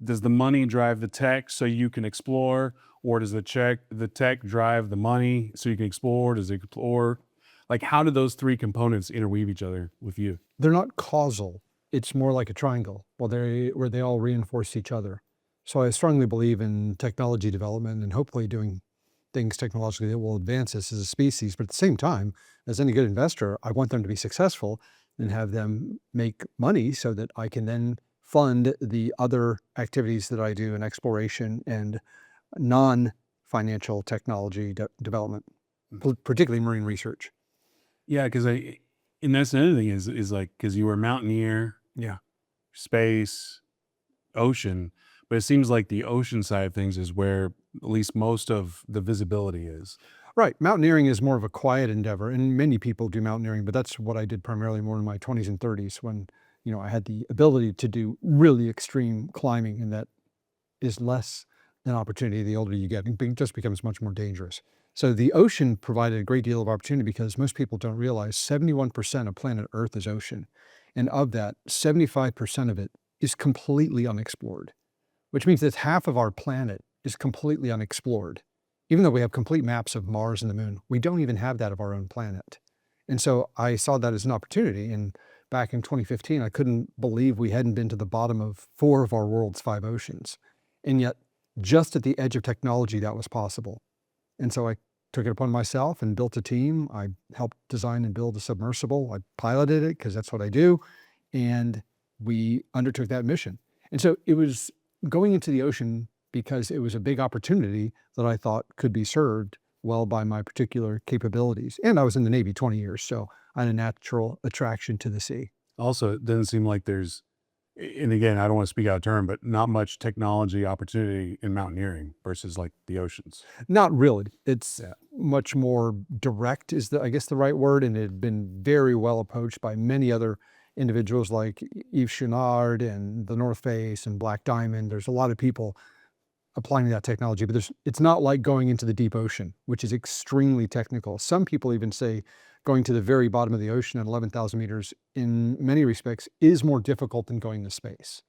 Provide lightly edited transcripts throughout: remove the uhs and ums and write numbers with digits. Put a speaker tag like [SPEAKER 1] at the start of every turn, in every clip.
[SPEAKER 1] does the money drive the tech so you can explore, or does the tech drive the money so you can explore? Does it explore? Like, how do those three components interweave each other with you?
[SPEAKER 2] They're not causal. It's more like a triangle where they all reinforce each other. So I strongly believe in technology development and hopefully doing things technologically that will advance us as a species. But at the same time, as any good investor, I want them to be successful and have them make money so that I can then fund the other activities that I do in exploration and non-financial technology development, particularly marine research.
[SPEAKER 1] Yeah, because and that's another thing is like, because you were a mountaineer,
[SPEAKER 2] Yeah.
[SPEAKER 1] space, ocean, but it seems like the ocean side of things is where at least most of the visibility is.
[SPEAKER 2] Right. Mountaineering is more of a quiet endeavor, and many people do mountaineering, but that's what I did primarily more in my 20s and 30s when, I had the ability to do really extreme climbing, and that is less an opportunity the older you get. It just becomes much more dangerous. So the ocean provided a great deal of opportunity because most people don't realize 71% of planet Earth is ocean. And of that, 75% of it is completely unexplored, which means that half of our planet is completely unexplored. Even though we have complete maps of Mars and the moon, we don't even have that of our own planet. And so I saw that as an opportunity. And back in 2015, I couldn't believe we hadn't been to the bottom of 4 of our world's 5 oceans. And yet, just at the edge of technology, that was possible. And so I took it upon myself and built a team. I helped design and build a submersible. I piloted it because that's what I do. And we undertook that mission. And so it was going into the ocean because it was a big opportunity that I thought could be served well by my particular capabilities. And I was in the Navy 20 years, so I had a natural attraction to the sea.
[SPEAKER 1] Also, it doesn't seem like there's, and again, I don't want to speak out of turn, but not much technology opportunity in mountaineering versus like the oceans.
[SPEAKER 2] Not really. It's
[SPEAKER 1] Yeah.
[SPEAKER 2] much more direct is I guess the right word, and it had been very well approached by many other individuals like Yves Chenard and the North Face and Black Diamond. There's a lot of people applying that technology, but it's not like going into the deep ocean, which is extremely technical. Some people even say going to the very bottom of the ocean at 11,000 meters in many respects is more difficult than going to space.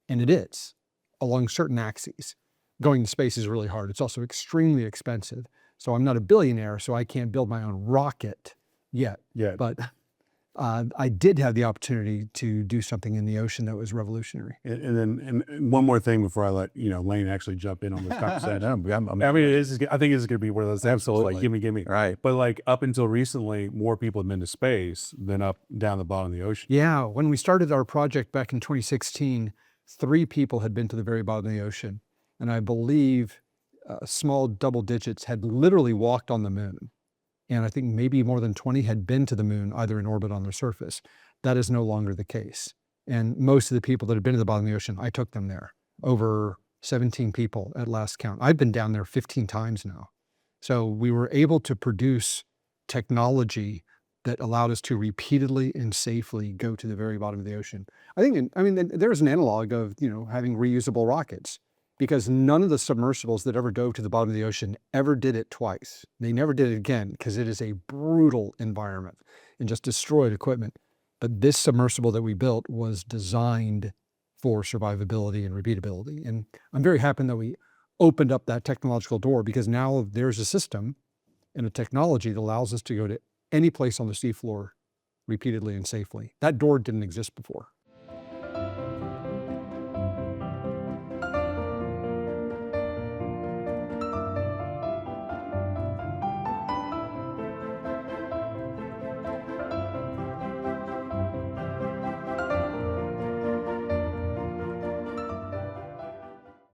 [SPEAKER 2] And it is, along certain axes. Going to space is really hard. It's also extremely expensive. So I'm not a billionaire, so I can't build my own rocket yet.
[SPEAKER 1] Yeah.
[SPEAKER 2] But I did have the opportunity to do something in the ocean that was revolutionary.
[SPEAKER 1] And one more thing before I let Lane actually jump in on this conversation. I mean, I think it's going to be one of those episodes like give me.
[SPEAKER 3] Right.
[SPEAKER 1] But like up until recently, more people have been to space than up down the bottom of the ocean.
[SPEAKER 2] Yeah, when we started our project back in 2016, 3 people had been to the very bottom of the ocean, and I believe small double digits had literally walked on the moon. And I think maybe more than 20 had been to the moon, either in orbit or on the surface. That is no longer the case. And most of the people that have been to the bottom of the ocean, I took them there. Over 17 people at last count. I've been down there 15 times now. So we were able to produce technology that allowed us to repeatedly and safely go to the very bottom of the ocean. I mean, there's an analog of, having reusable rockets. Because none of the submersibles that ever dove to the bottom of the ocean ever did it twice. They never did it again because it is a brutal environment and just destroyed equipment. But this submersible that we built was designed for survivability and repeatability. And I'm very happy that we opened up that technological door because now there's a system and a technology that allows us to go to any place on the seafloor repeatedly and safely. That door didn't exist before.